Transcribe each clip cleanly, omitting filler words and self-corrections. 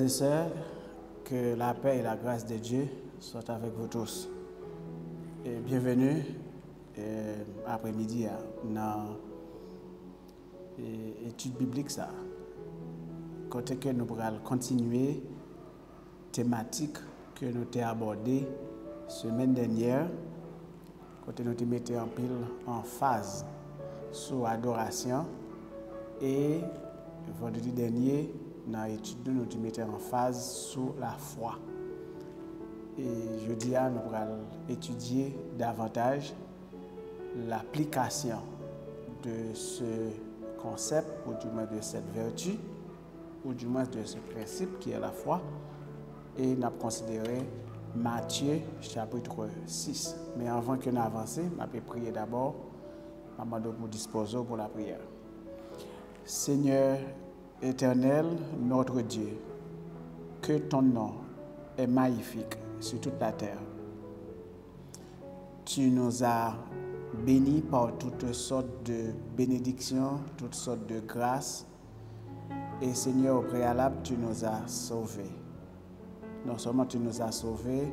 et sœurs, que la paix et la grâce de Dieu soient avec vous tous. Et bienvenue après-midi dans l'étude biblique ça. Côté que nous pourrons continuer thématique que nous avons abordée semaine dernière, côté nous mettions en pile en phase sur l'adoration et vendredi dernier dans l'étude nous mettions en phase sur la foi. Et jeudi nous pourrons étudier davantage l'application de ce concept ou du moins de cette vertu ou du moins de ce principe qui est la foi. Et nous avons considéré Matthieu chapitre 6. Mais avant que nous avancions, nous allons prier d'abord. Nous pour disposer pour la prière. Seigneur éternel, notre Dieu, que ton nom est magnifique sur toute la terre. Tu nous as bénis par toutes sortes de bénédictions, toutes sortes de grâces. Et Seigneur, au préalable, tu nous as sauvés. Non seulement tu nous as sauvés,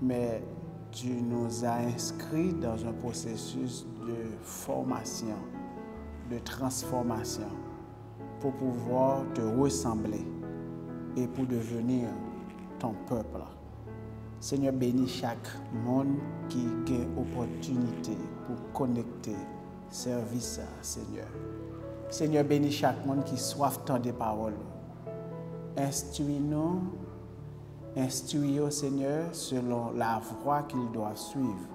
mais tu nous as inscrits dans un processus de formation, de transformation, pour pouvoir te ressembler et pour devenir ton peuple. Seigneur, bénis chaque monde qui a opportunité pour connecter, service, Seigneur. Seigneur, bénis chaque monde qui soif tant des paroles. Instruis-nous, instruis-nous, Seigneur, selon la voie qu'ils doivent suivre.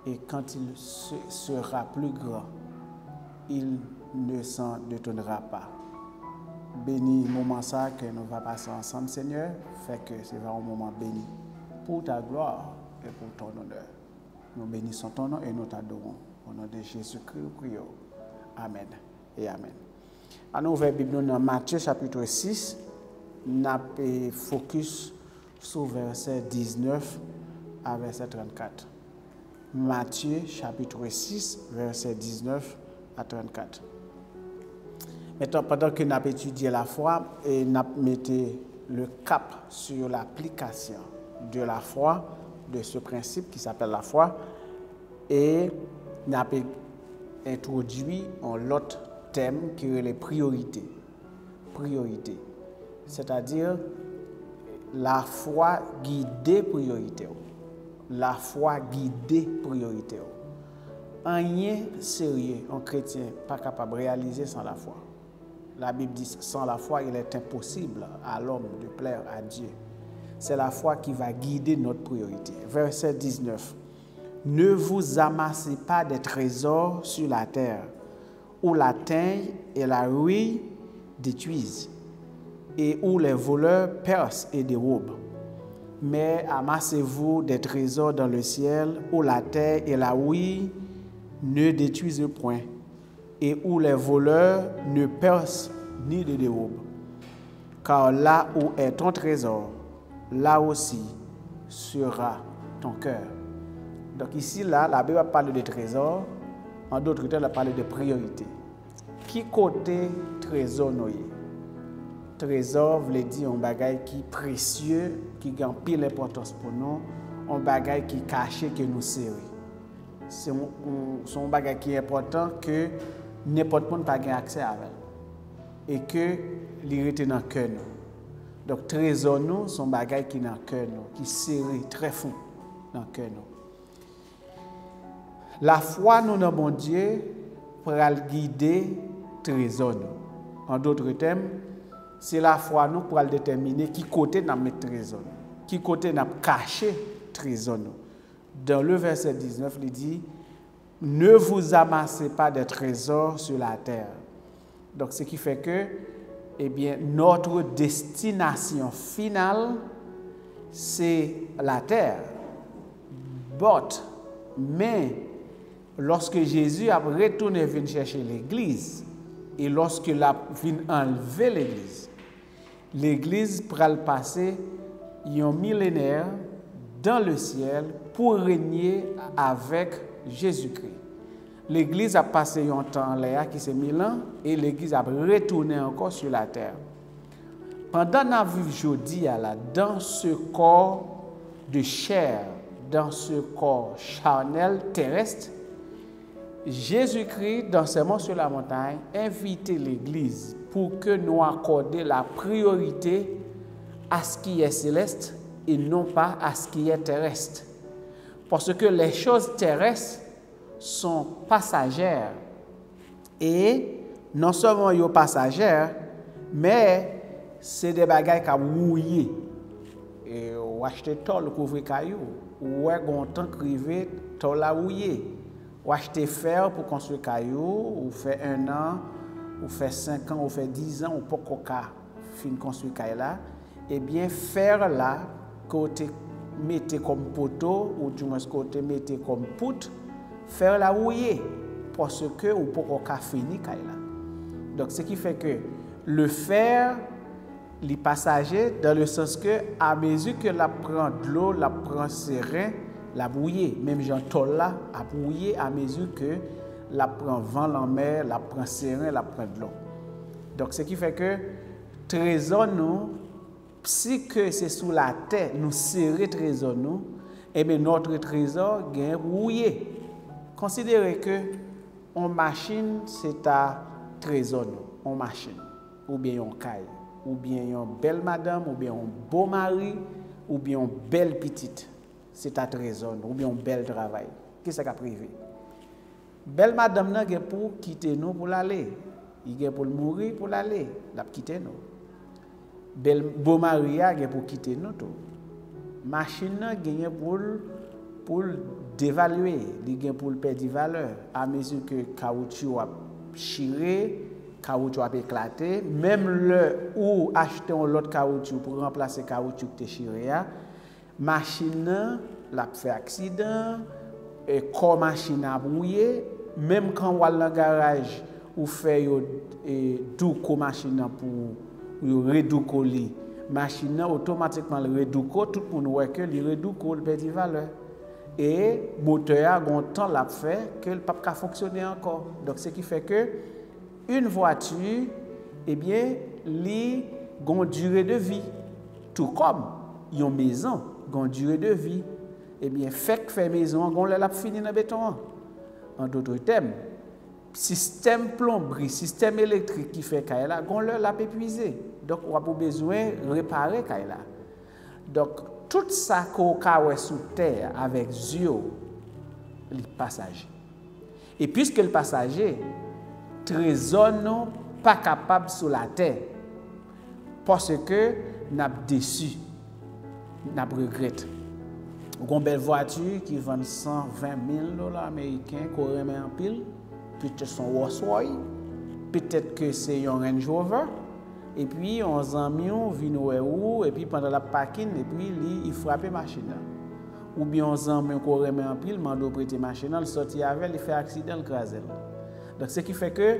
Et quand il sera plus grand, il ne s'en détournera pas. Bénis le moment ça que nous allons passer ensemble, Seigneur, fait que c'est un moment béni pour ta gloire et pour ton honneur. Nous bénissons ton nom et nous t'adorons. Au nom de Jésus-Christ, nous prions. Amen et Amen. Alors, nous ouvrons la Bible dans Matthieu chapitre 6. Nous avons focus sur verset 19 à verset 34. Matthieu chapitre 6, verset 19 à 34. Maintenant, pendant que nous avons étudié la foi et nous avons mis le cap sur l'application de la foi, de ce principe qui s'appelle la foi, et nous avons introduit un autre thème qui est les priorités. Priorité. C'est-à-dire la foi guidée priorité. La foi guidée priorité. Rien sérieux un chrétien pas capable de réaliser sans la foi. La Bible dit sans la foi, il est impossible à l'homme de plaire à Dieu. C'est la foi qui va guider notre priorité. Verset 19. Ne vous amassez pas des trésors sur la terre, où la teigne et la rouille détruisent, et où les voleurs percent et dérobent. Mais amassez-vous des trésors dans le ciel, où la terre et la rouille ne détruisent point, et où les voleurs ne percent ni ne dérobent. Car là où est ton trésor, là aussi sera ton cœur. Donc ici, là, la Bible parle de trésor, en d'autres termes, elle parle de priorité. Qui côté trésor nous? Trésor veut dire un bagage qui est précieux, qui a pile importance pour nous, un bagage qui est caché que nous serrons. C'est un bagage qui est important que n'importe qui n'a pas accès à elle. Et que il est dans le cœur. Donc, trésor nous, sont des bagages qui sont dans le cœur, qui serrent très fond dans le cœur. La foi, nous, dans bon Dieu, pour guider trésor nous. En d'autres termes, c'est la foi, nous, pour déterminer qui côté nous mettre trésor, qui côté nous cacher trésor nous. Dans le verset 19, il dit ne vous amassez pas de trésors sur la terre. Donc, ce qui fait que, eh bien, notre destination finale, c'est la terre. Mais, lorsque Jésus a retourné venir chercher l'église, et lorsque il a venu enlever l'église pourra le passer un millénaire dans le ciel pour régner avec Jésus-Christ. L'église a passé un temps là qui c'est 1000 ans et l'église a retourné encore sur la terre. pendant que nous vivons aujourd'hui, dans ce corps de chair, dans ce corps charnel terrestre, Jésus-Christ, dans Sermon sur la montagne, invitait l'Église pour que nous accordions la priorité à ce qui est céleste et non pas à ce qui est terrestre. Parce que les choses terrestres sont passagères. Et non seulement sont passagères, mais c'est des bagages qui mouillent. Et ou acheter tol couvrir caillou, ou un temps crivé tol la mouillé. Ou acheter fer pour construire caillou, ou fait 1 an, ou fait 5 ans, ou fait 10 ans, ou pas qu'à fin construire caillou là. Eh bien, fer là, côté mettez comme poteau, ou du moins côté mettez comme poutre, fer la mouillé. Parce que ou pas qu'à finir caillou là. Donc, ce qui fait que le fer, les passagers, dans le sens que, à mesure que la prend de l'eau, la prend serein, la bouiller. Même Jean Tol là, a bouiller à mesure que la prend vent en mer, la prend serein, la prend de l'eau. Donc, ce qui fait que, trésor nous, si que c'est sous la terre, nous serrer trésor nous, et bien notre trésor gagne bouiller. Considérez que, on machine, c'est à trésor nous, on machine, ou bien on caille, ou bien une belle madame, ou bien un beau mari, ou bien une belle petite, c'est à trésor, ou bien un bel travail. Qu'est-ce qu'il a privé? Belle madame n'a pas pour quitter nous pour l'aller, il a pour mourir pour l'aller, l'a quitter nous. Bel beau mari a pour quitter nous tout. Machine n'a gagné pour dévaluer, il gagne pour perdre valeur à mesure que caoutchouc a chiré, caoutchouc a éclaté, même le ou acheter un autre caoutchouc pour remplacer caoutchouc qui est chiré, machine l'a fait accident et quand machine a brouillé, même quand on va dans le garage ou fait douco machine pour redouco li, machine automatiquement le redouco, tout le monde voit que le redouco le perd valeur. Et moteur a un temps l'a fait que le pas peut fonctionner encore. Donc ce qui fait que une voiture, eh bien, li gon durée de vie, tout comme une maison gon durée de vie. Eh bien, fait maison gon l'a fini dans béton. En d'autres termes, système plomberie, système électrique qui fait kaila gon l'a épuisé. Donc on a besoin réparer kaila. Donc tout ça qu'on a sous terre avec yeux, les passagers. Et puisque le passager, trésor non pas capable sur la terre, parce que n'a déçu, n'a regretté. Une belle voiture qui vend 120 000 $ américains, qu'on remet en pile, peut-être son Rolls-Royce, peut-être que c'est un Range Rover. Et puis, on amis vient où et puis pendant la parking, et puis il frappe la machine. Ou bien on amis qu'on remet en pile, mando prêter machine, il sorti avec, il fait accident, il crase. Donc, ce qui fait que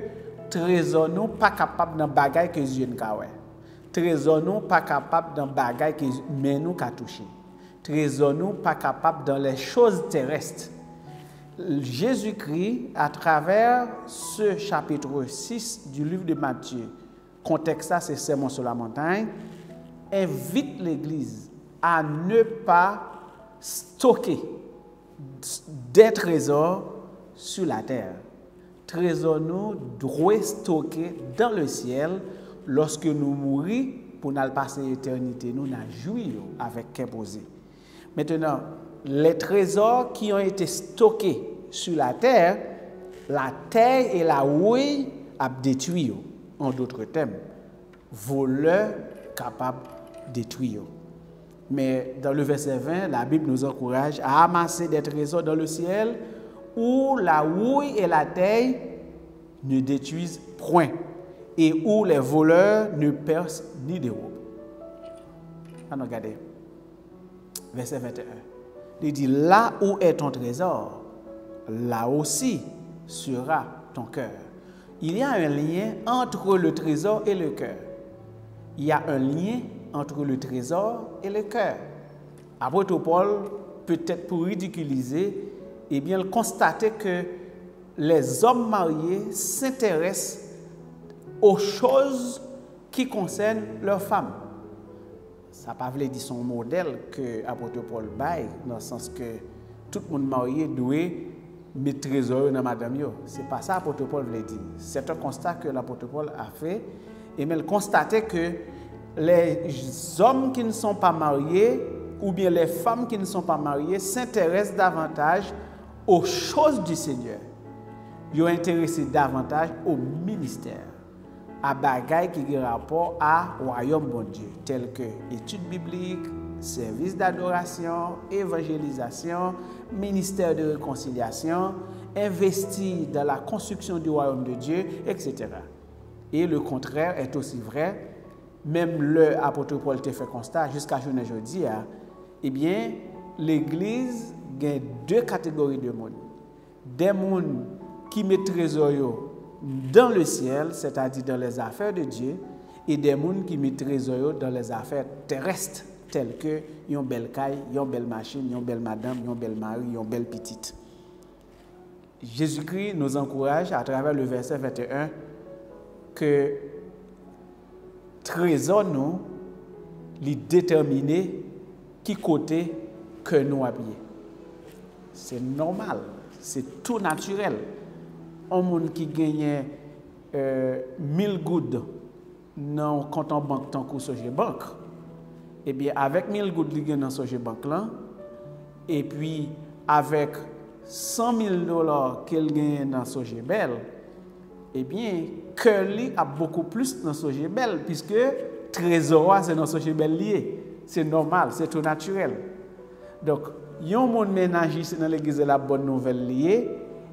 trésor nous pas capable dans bagaille que Dieu n'a pas. Trésor nous pas capable dans bagaille que mais nous qu'a touché. Trésor nous pas capable dans les choses terrestres. Jésus-Christ, à travers ce chapitre 6 du livre de Matthieu, contexte ça, c'est Sermon sur la montagne, invite l'Église à ne pas stocker des trésors sur la terre. Trésors nous doivent stocker dans le ciel lorsque nous mourons pour nous passer l'éternité, nous jouir avec qu'est posé. Maintenant, les trésors qui ont été stockés sur la terre et la rouille a détruit. En d'autres termes, voleur capable de détruire. Mais dans le verset 20, la Bible nous encourage à amasser des trésors dans le ciel où la houille et la terre ne détruisent point et où les voleurs ne percent ni dérobent. Alors regardez, verset 21. Il dit, là où est ton trésor, là aussi sera ton cœur. Il y a un lien entre le trésor et le cœur. Il y a un lien entre le trésor et le cœur. Apôtre Paul, peut-être pour ridiculiser, eh bien, constater que les hommes mariés s'intéressent aux choses qui concernent leurs femmes. Ça ne veut pas dire son modèle que l'apôtre Paul baille, dans le sens que tout le monde marié doit mettre trésor dans madame. Ce n'est pas ça l'apôtre Paul veut dire. C'est un constat que l'apôtre Paul a fait. Et il constatait que les hommes qui ne sont pas mariés ou bien les femmes qui ne sont pas mariées s'intéressent davantage aux choses du Seigneur. Ils sont intéressés davantage au ministère, à bagaille qui ont rapport au royaume bon Dieu, tels que études bibliques, services d'adoration, évangélisation, ministère de réconciliation, investir dans la construction du royaume de Dieu, etc. Et le contraire est aussi vrai. Même l'apôtre Paul te fait constat jusqu'à aujourd'hui, eh bien, l'Église a deux catégories de monde. Des gens qui mettent trésor dans le ciel, c'est-à-dire dans les affaires de Dieu, et des gens qui mettent trésor dans les affaires terrestres, telles que une belle caille, une belle machine, une belle madame, une belle mari, une belle petite. Jésus-Christ nous encourage à travers le verset 21 que trésor nous, les déterminer qui côté que nous habillons. C'est normal, c'est tout naturel. Un monde qui gagne 1000 gouttes dans le compte en banque tant que Soje Banque, et bien avec 1000 gouttes qui gagne dans Soje Banque là, et puis avec 100 000 $ qu'elle gagne dans Soje Belle, eh bien, Curly a beaucoup plus dans Soje Belle, puisque trésor c'est dans Soje Belle lié. C'est normal, c'est tout naturel. Donc, yon monde ménager c'est dans l'église de la bonne nouvelle liée,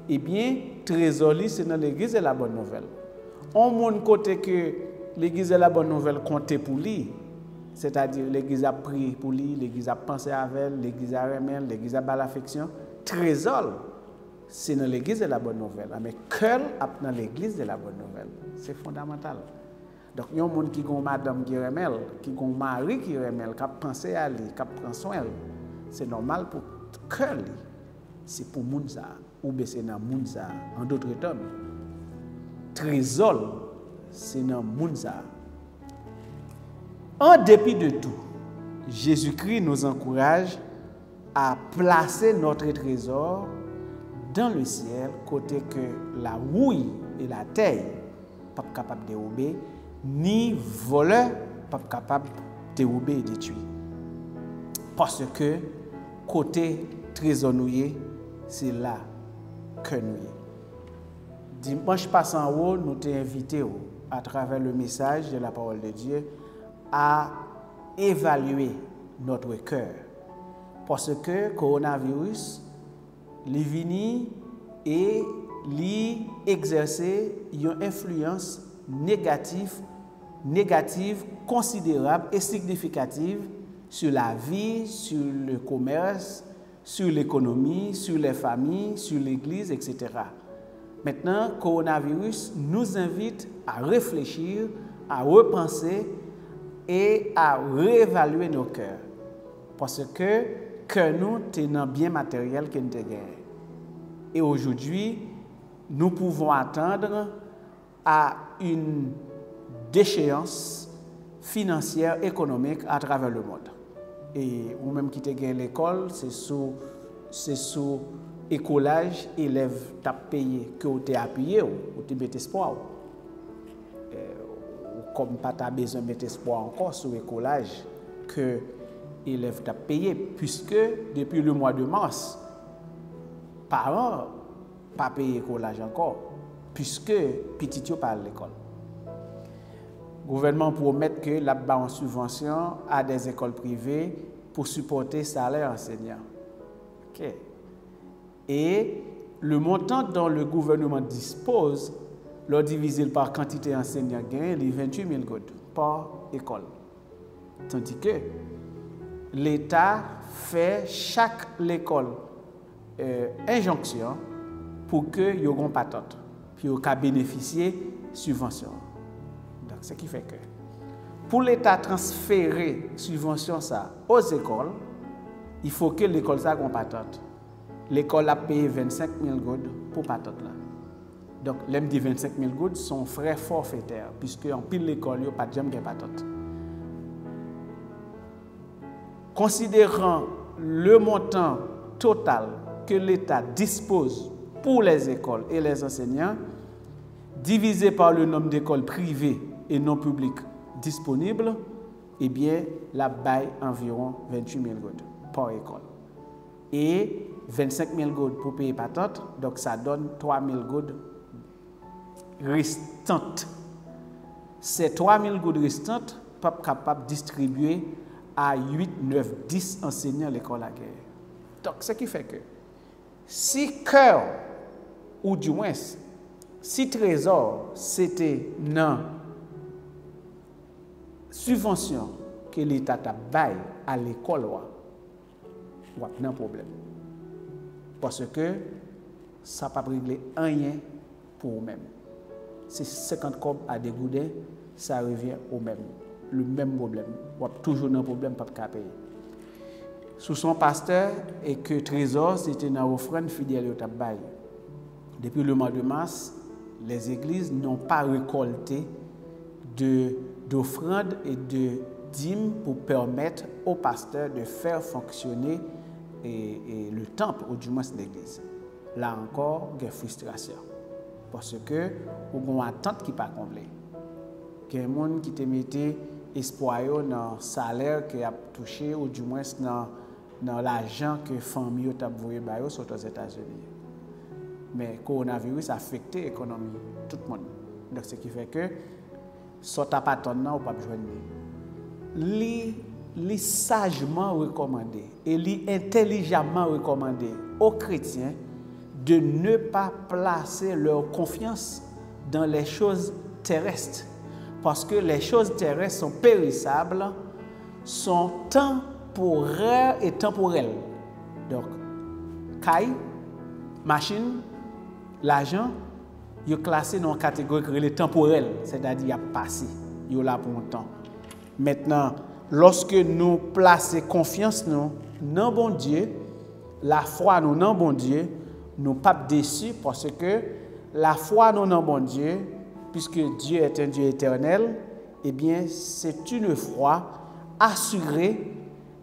eh bien, trésor c'est dans l'église de la bonne nouvelle. On monde côté que l'église de la bonne nouvelle compte pour lui, c'est-à-dire l'église a prié pour lui, l'église a pensé avec elle, l'église a remis, l'église a bas l'affection. Trésor, c'est dans l'église de la bonne nouvelle. Mais cœur dans l'église de la bonne nouvelle. C'est fondamental. Donc, il y a des gens qui ont madame qui remet, qui ont mari qui remet, qui ont pensé à lui, qui prend soin. C'est normal pour cœur. C'est pour moun ça. Ou bien c'est dans moun ça. En d'autres termes, trésor, c'est dans moun ça. En dépit de tout, Jésus-Christ nous encourage à placer notre trésor dans le ciel, côté que la houille et la terre pas capable de dérober, ni voleur pas capable de dérober et détruire. Parce que côté trésor c'est là que nous sommes. Dimanche passant en haut, nous t'ai invité à travers le message de la parole de Dieu à évaluer notre cœur. Parce que le coronavirus, il vient et il exerce une influence négative considérable et significative sur la vie, sur le commerce, sur l'économie, sur les familles, sur l'église, etc. Maintenant, le coronavirus nous invite à réfléchir, à repenser et à réévaluer nos cœurs. Parce que nous tenons bien matériel que nous avons. Et aujourd'hui, nous pouvons attendre à une déchéance financière, économique à travers le monde. Et ou même qui te gagne l'école, c'est sous écolage, élève t'a payé que vous t'es appuyé ou t'es mis espoir. Comme pas t'as besoin de mettre espoir encore sur écolage que élève t'a payé, puisque depuis le mois de mars, parents pas payé écolage encore, puisque petit yo pas à l'école. Le gouvernement promet que la bas en subvention à des écoles privées pour supporter salaire enseignants. Okay. Et le montant dont le gouvernement dispose, leur divisé par quantité d'enseignants gagnés, les 28 000 gouttes par école. Tandis que l'État fait chaque école injonction pour que y ait une patente, puis y ait bénéficier de subvention. Donc, ce qui fait que pour l'État transférer subvention ça aux écoles, il faut que l'école ça ait une patente. L'école a payé 25 000 gouttes pour patente là. Donc, l'aime dit 25 000 gouttes, son frère forfaitaire, puisque en pile l'école, il n'y a pas de jamais patente. Considérant le montant total que l'État dispose pour les écoles et les enseignants, divisé par le nombre d'écoles privées et non publiques disponibles, eh bien, la baille environ 28 000 gouttes par école. Et 25 000 gouttes pour payer patente, donc ça donne 3 000 gouttes restantes. Ces 3 000 gouttes restantes, pas capable de distribuer à 8, 9, 10 enseignants à l'école à guerre. Donc, ce qui fait que si cœur, ou du moins, si trésor, c'était non subvention que l'État a bail à l'école, il y a un problème. Parce que ça n'a pas réglé rien pour eux-mêmes. Si 50 cobs à dégoûter, ça revient au même. Le même problème. Il y a toujours un problème pour ne pas payer. Sous son pasteur, et que trésor, c'était une offrande fidèle au tabac. Depuis le mois de mars, les églises n'ont pas récolté d'offrandes et de dîmes pour permettre aux pasteurs de faire fonctionner le temple, ou du moins l'église. Là encore, il y a frustration. Parce que, il y a une attente qui n'est pas comblée. Il y a des gens qui te mettent espoir dans le salaire qu'ils ont touché, ou du moins dans l'argent que les familles ont envoyé aux États-Unis. Mais le coronavirus a affecté l'économie, tout le monde. Donc, ce qui fait que, si tu n'as pas ton nom, ou pas besoin de lui. Sagement recommandé et intelligemment recommandé aux chrétiens de ne pas placer leur confiance dans les choses terrestres. Parce que les choses terrestres sont périssables, sont temporaires et temporelles. Donc, caille, machine, l'argent, ils sont classés dans une catégorie temporelle, c'est-à-dire qu'ils sont passé, ils sont là pour un temps. Maintenant, lorsque nous plaçons confiance dans bon Dieu, la foi nous dans bon Dieu, nous ne sommes pas déçus parce que la foi nous dans bon Dieu, puisque Dieu est un Dieu éternel, eh bien, c'est une foi assurée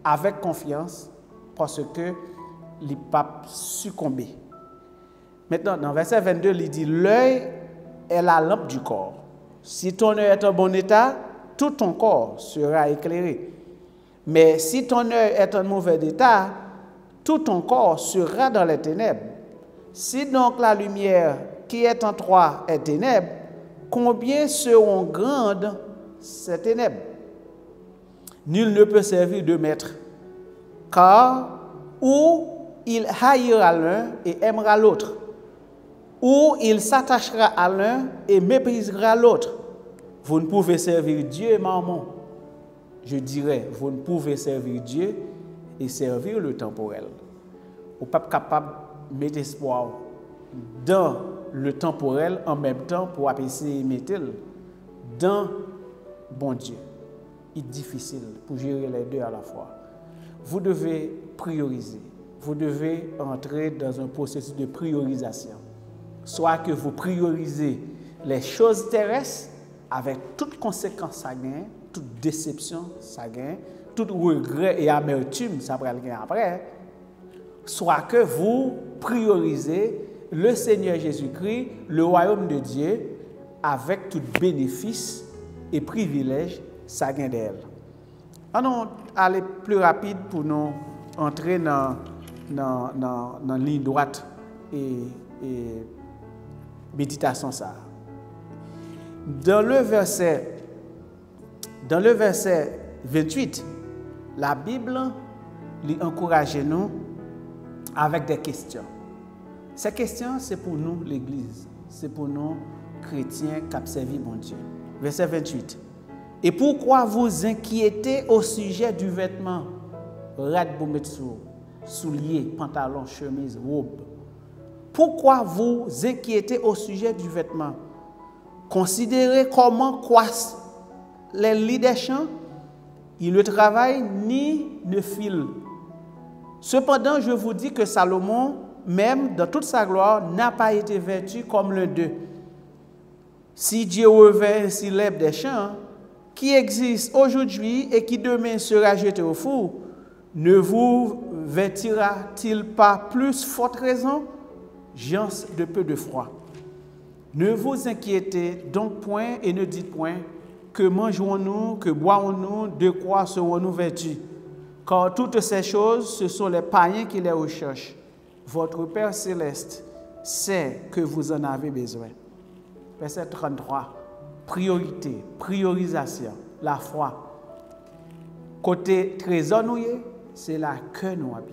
avec confiance parce que les papes succombent. Maintenant, dans verset 22, il dit, l'œil est la lampe du corps. Si ton œil est en bon état, tout ton corps sera éclairé. Mais si ton œil est en mauvais état, tout ton corps sera dans les ténèbres. Si donc la lumière qui est en toi est ténèbres, combien seront grandes ces ténèbres? Nul ne peut servir de maître, car ou il haïra l'un et aimera l'autre, ou il s'attachera à l'un et méprisera l'autre. Vous ne pouvez servir Dieu et Mammon. Je dirais, vous ne pouvez servir Dieu et servir le temporel. Vous n'êtes pas capable de mettre espoir dans le temporel en même temps pour essayer de mettre dans bon Dieu. Il est difficile pour gérer les deux à la fois. Vous devez prioriser. Vous devez entrer dans un processus de priorisation. Soit que vous priorisez les choses terrestres avec toute conséquence ça gagne, toute déception ça gagne, tout regret et amertume ça va gagner après. Soit que vous priorisez le Seigneur Jésus-Christ, le royaume de Dieu, avec tout bénéfice et privilège ça gagne d'elle. Allons aller plus rapide pour nous entrer dans la ligne droite et méditation ça. Dans le verset 28, la Bible encourage nous avec des questions. Ces questions, c'est pour nous, l'Église. C'est pour nous, chrétiens, qui servi mon Dieu. Verset 28. Et pourquoi vous inquiétez au sujet du vêtement? Rad pour mettre souliers, pantalons, chemises, robes. Pourquoi vous inquiétez au sujet du vêtement? Considérez comment croissent les lits des champs. Ils ne travaillent ni ne filent. Cependant, je vous dis que Salomon, même dans toute sa gloire, n'a pas été vêtu comme l'un d'eux. Si Dieu revêt ainsi l'herbe des champs, qui existe aujourd'hui et qui demain sera jeté au four, ne vous vêtira-t-il pas plus forte raison, gens de peu de foi? Ne vous inquiétez donc point et ne dites point que mangerons-nous, que boirons-nous, de quoi serons-nous vêtus? Car toutes ces choses, ce sont les païens qui les recherchent. Votre Père céleste sait que vous en avez besoin. Verset 33. Priorité, priorisation, la foi. Côté trésor, c'est la que nous avons.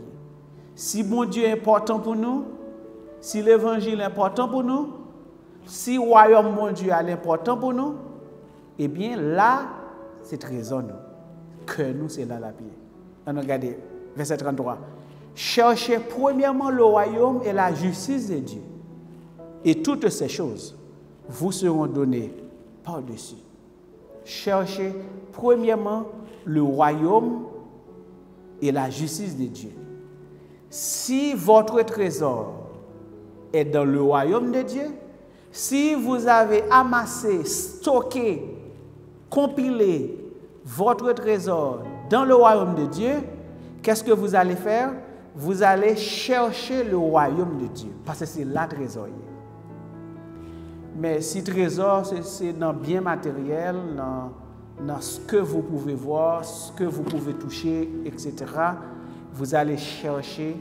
Si bon Dieu est important pour nous, si l'évangile est important pour nous, si le royaume bon Dieu est important pour nous, eh bien là, c'est trésor nous. Que nous, c'est là la pied. On regarde verset 33. Cherchez premièrement le royaume et la justice de Dieu. Et toutes ces choses vous seront données par-dessus. Cherchez premièrement le royaume et la justice de Dieu. Si votre trésor est dans le royaume de Dieu, si vous avez amassé, stocké, compilé votre trésor dans le royaume de Dieu, qu'est-ce que vous allez faire? Vous allez chercher le royaume de Dieu, parce que c'est là le trésor. Mais si trésor, c'est dans bien matériel, dans ce que vous pouvez voir, ce que vous pouvez toucher, etc., vous allez chercher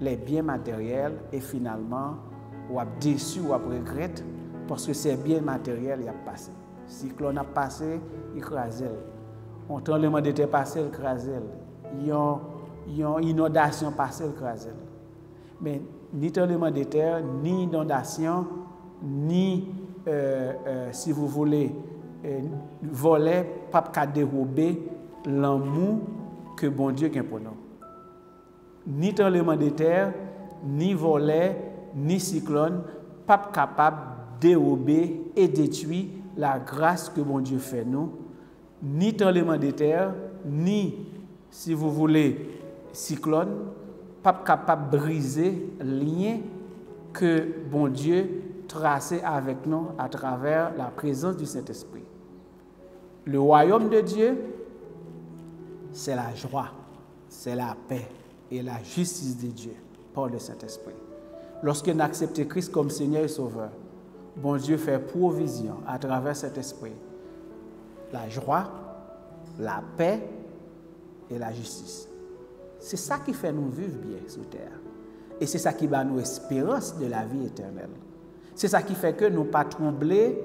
les biens matériels et finalement, vous êtes déçu ou vous regrettez parce que ces biens matériels y a passé. Si l'on a passé, il crase. On tremblement de terre passé, il crase. Il y a une inondation passée, il crase. Mais ni tremblement de terre, ni inondation, ni, si vous voulez, voler, pas dérober l'amour que bon Dieu a pour nous. Ni tremblement de terre, ni voler, ni cyclone, pas capable de dérober et détruire la grâce que bon Dieu fait nous. Ni tremblement de terre, ni, si vous voulez, cyclone, pas capable de briser le lien que bon Dieu tracé avec nous à travers la présence du Saint-Esprit. Le royaume de Dieu, c'est la joie, c'est la paix et la justice de Dieu par le Saint-Esprit. Lorsque nous acceptons Christ comme Seigneur et Sauveur, bon Dieu fait provision à travers cet esprit. La joie, la paix et la justice. C'est ça qui fait nous vivre bien sur terre. Et c'est ça qui va nous espérance de la vie éternelle. C'est ça qui fait que nous ne pas troubler,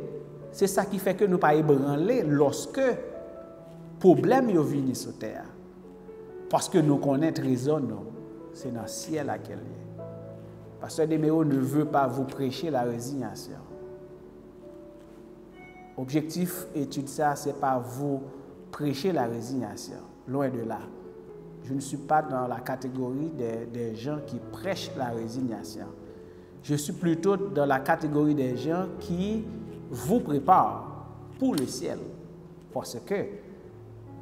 c'est ça qui fait que nous ne pas ébranler lorsque problème viennent sur terre. Parce que nous connaissons trésor, c'est dans le ciel à quel est. Pasteur Deméo ne veut pas vous prêcher la résignation. Objectif étude ça, c'est pas vous prêcher la résignation. Loin de là. Je ne suis pas dans la catégorie des gens qui prêchent la résignation. Je suis plutôt dans la catégorie des gens qui vous préparent pour le ciel. Parce que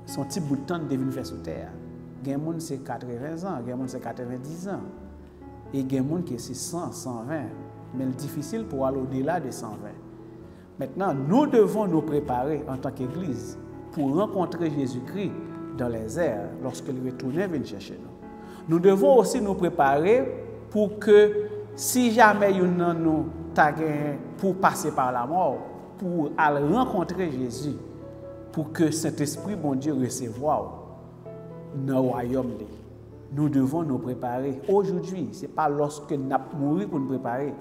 son petit bout de temps devine faire sur terre. Il y a des gens qui c'est 80 ans, il y a des gens qui c'est 90 ans. Et il y a des gens qui c'est 100, 120. Mais c'est difficile pour aller au-delà de 120. Maintenant, nous devons nous préparer en tant qu'Église pour rencontrer Jésus-Christ dans les airs lorsqu'il retournait venir chercher nous. Nous devons aussi nous préparer pour que si jamais nous pour passer par la mort, pour aller rencontrer Jésus, pour que Saint-Esprit, bon Dieu, recevoir dans le royaume. Nous devons nous préparer. Aujourd'hui, ce n'est pas lorsque nous allons mourir pour nous préparer.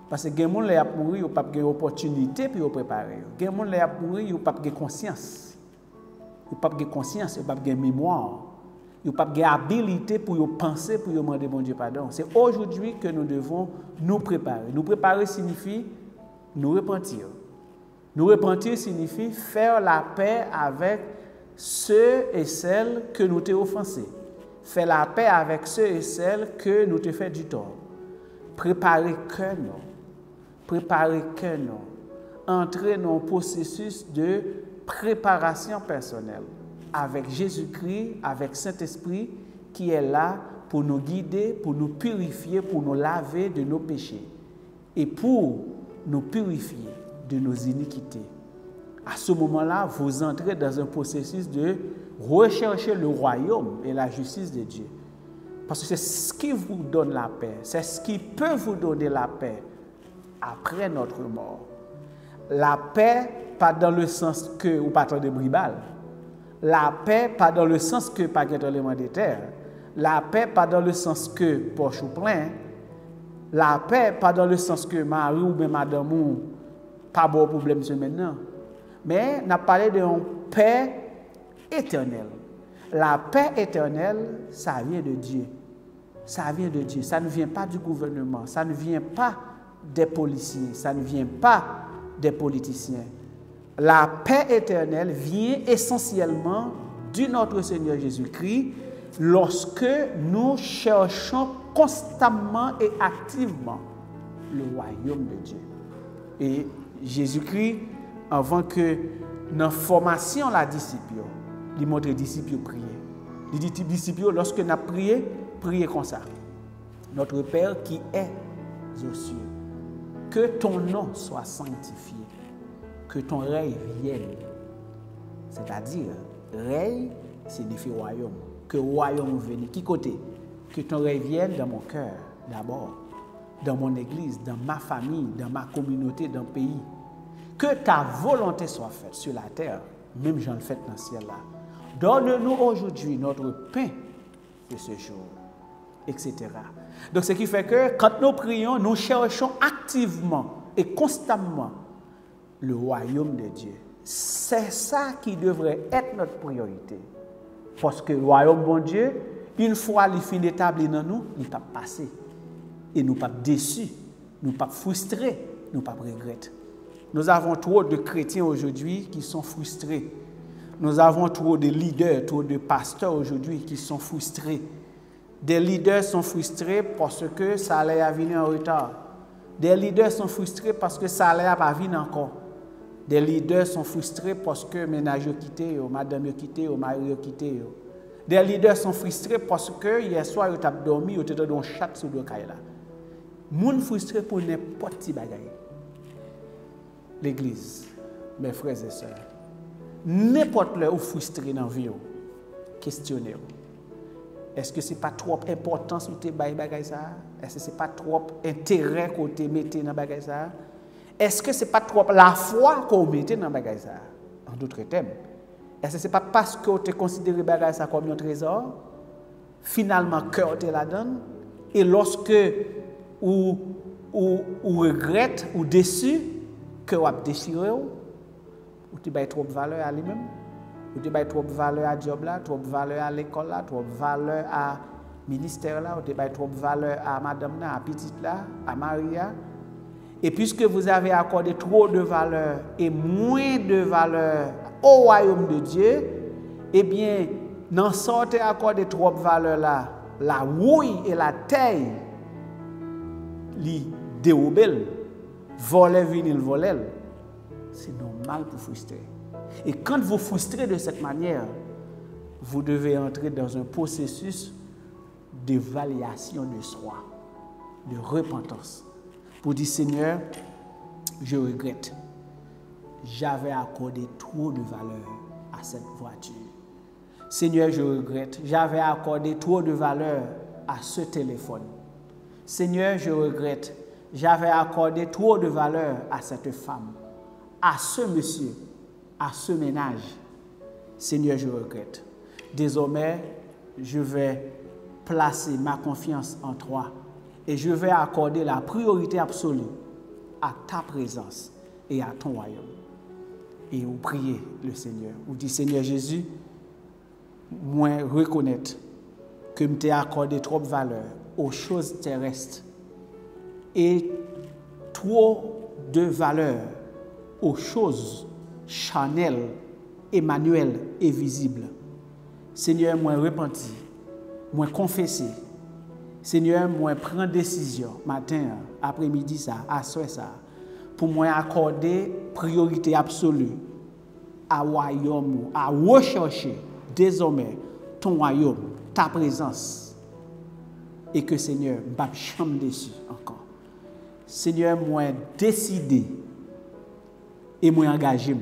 Parce que les gens qui ont mouru, ils n'ont pas d'opportunité pour nous préparer. Les gens qui ont mouru, ils n'ont pas de conscience. Ils n'ont pas de conscience, ils n'ont pas de mémoire. Ils n'ont pas d'habilité pour penser, pour demander bon Dieu pardon. C'est aujourd'hui que nous devons nous préparer. Nous préparer signifie nous repentir. Nous repentir signifie faire la paix avec ceux et celles que nous t'ai offensés. Faire la paix avec ceux et celles que nous t'ai fait du tort. Préparer que nous. Préparer que nous. Entrer dans un processus de préparation personnelle avec Jésus-Christ, avec Saint-Esprit qui est là pour nous guider, pour nous purifier, pour nous laver de nos péchés et pour nous purifier de nos iniquités. À ce moment-là, vous entrez dans un processus de rechercher le royaume et la justice de Dieu. Parce que c'est ce qui vous donne la paix. C'est ce qui peut vous donner la paix après notre mort. La paix, pas dans le sens que ou pas de bribal. La paix, pas dans le sens que pas de tremblement de terre. La paix, pas dans le sens que poche ou plein. La paix, pas dans le sens que Marie ou bien madame ou pas bon problème ce maintenant. Mais on a parlé d'une paix éternelle. La paix éternelle, ça vient de Dieu. Ça vient de Dieu. Ça ne vient pas du gouvernement. Ça ne vient pas des policiers. Ça ne vient pas des politiciens. La paix éternelle vient essentiellement de notre Seigneur Jésus-Christ lorsque nous cherchons constamment et activement le royaume de Dieu. Et Jésus-Christ, avant que dans la formation la disciple, il montre les disciples prier. Il dit disciples, lorsque nous avons prié, priez comme ça. Notre Père qui est aux cieux, que ton nom soit sanctifié, que ton règne vienne. C'est-à-dire, règne signifie royaume. Que royaume vienne. Qui côté? Que ton règne vienne dans mon cœur, d'abord, dans mon église, dans ma famille, dans ma communauté, dans le pays. Que ta volonté soit faite sur la terre, même j'en le fais dans le ciel là. Donne-nous aujourd'hui notre pain de ce jour, etc. Donc, ce qui fait que quand nous prions, nous cherchons activement et constamment le royaume de Dieu. C'est ça qui devrait être notre priorité. Parce que le royaume bon Dieu, une fois il finit établi dans nous, il ne peut pas passer. Et nous ne sommes pas déçus, nous ne sommes pas frustrés, nous ne sommes pas regrettés. Nous avons trop de chrétiens aujourd'hui qui sont frustrés. Nous avons trop de leaders, trop de pasteurs aujourd'hui qui sont frustrés. Des leaders sont frustrés parce que ça allait venir en retard. Des leaders sont frustrés parce que ça allait pas venir encore. Des leaders sont frustrés parce que ménage a quitté, madame a quitté, mari a quitté. Des leaders sont frustrés parce que hier soir ils ont dormi, ils ont été dans un chat sur le caille là. Moun frustré pour n'importe qui bagaille. L'église, mes frères et sœurs, n'importe où frustré dans la vie, questionnez-vous. Est-ce que ce n'est pas trop important sur tes bagailles ça? Est-ce que ce n'est pas trop intérêt qu'on te mette dans bagailles ça? Est-ce que ce n'est pas trop la foi qu'on mette dans bagailles ça? En d'autres termes, est-ce que ce n'est pas parce que tu considères bagailles ça comme un trésor? Finalement, cœur te la donne. Et lorsque ou regrette ou déçu, que vous avez déchiré, ou tu as trop de valeur à lui-même, ou tu as trop de valeur à job là, trop de valeur à l'école là, trop de valeur à ministère là, ou tu as trop de valeur à madame là, à petite là, à Maria. Et puisque vous avez accordé trop de valeur et moins de valeur au royaume de Dieu, eh bien, dans sorte accordé trop de valeur là, la rouille et la taille, li déroubel, voler vinil voler, c'est normal pour frustrer. Et quand vous frustrez de cette manière, vous devez entrer dans un processus d'évaluation de soi, de repentance, pour dire Seigneur, je regrette, j'avais accordé trop de valeur à cette voiture. Seigneur, je regrette, j'avais accordé trop de valeur à ce téléphone. Seigneur, je regrette, j'avais accordé trop de valeur à cette femme, à ce monsieur, à ce ménage. Seigneur, je regrette. Désormais, je vais placer ma confiance en toi et je vais accorder la priorité absolue à ta présence et à ton royaume. Et vous priez le Seigneur. Vous dites, Seigneur Jésus, moi reconnaître que je t'ai accordé trop de valeur aux choses terrestres et trop de valeur aux choses charnelles, manuelles et visibles. Seigneur, moi repenti, moi confessé. Seigneur, moi prends décision matin, après-midi ça, à soir ça, pour moi accorder priorité absolue à royaume, à rechercher désormais ton royaume, ta présence. Et que Seigneur, je ne vais pas chambre dessus encore. Seigneur, moi décidé Et moi engagé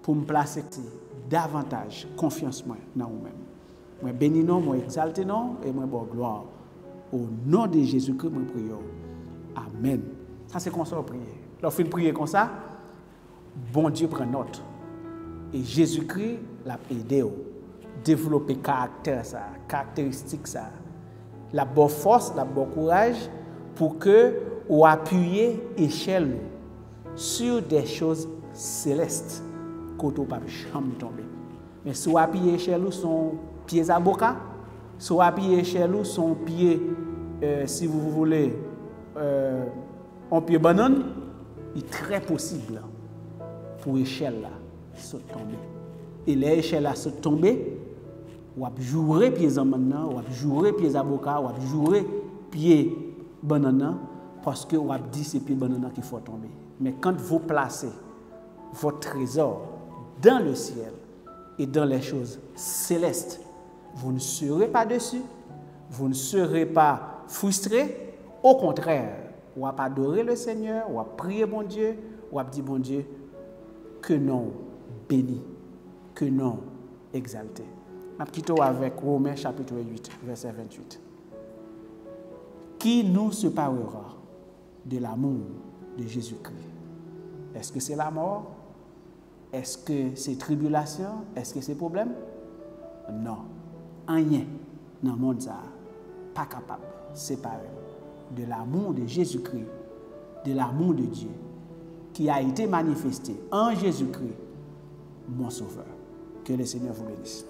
pour me placer davantage confiance moi dans vous-même. Moi bénis non, moi exalté non et moi bon gloire. Au nom de Jésus-Christ, moi prions. Amen. Ça c'est comme ça on prie. Lorsqu'on prie comme ça, bon Dieu prend note. Et Jésus-Christ l'a aidé à développer caractère ça, caractéristique ça. La bonne force, la bonne courage pour que vous appuyez l'échelle sur des choses célestes quand vous ne pouvez jamais tomber. Mais si vous appuyez l'échelle son pieds à boca, si vous appuyez l'échelle son pied, si vous voulez, en pied banane, il est très possible pour l'échelle là se tomber. Et l'échelle là se tomber, ou à jouer pieds en maintenant, ou à jouer pieds à boca, ou à jouer pieds banana, parce que ou a dit c'est pieds banana qu'il faut tomber. Mais quand vous placez votre trésor dans le ciel et dans les choses célestes, vous ne serez pas dessus, vous ne serez pas frustré. Au contraire, ou à adorer le Seigneur, ou à prier bon Dieu, ou à dire bon Dieu, que non béni, que non exalté. Je vais quitter avec Romains chapitre 8, verset 28. Qui nous séparera de l'amour de Jésus-Christ? Est-ce que c'est la mort? Est-ce que c'est tribulation? Est-ce que c'est problème? Non. Rien dans le monde ça pas capable de séparer de l'amour de Jésus-Christ, de l'amour de Dieu qui a été manifesté en Jésus-Christ, mon Sauveur. Que le Seigneur vous bénisse.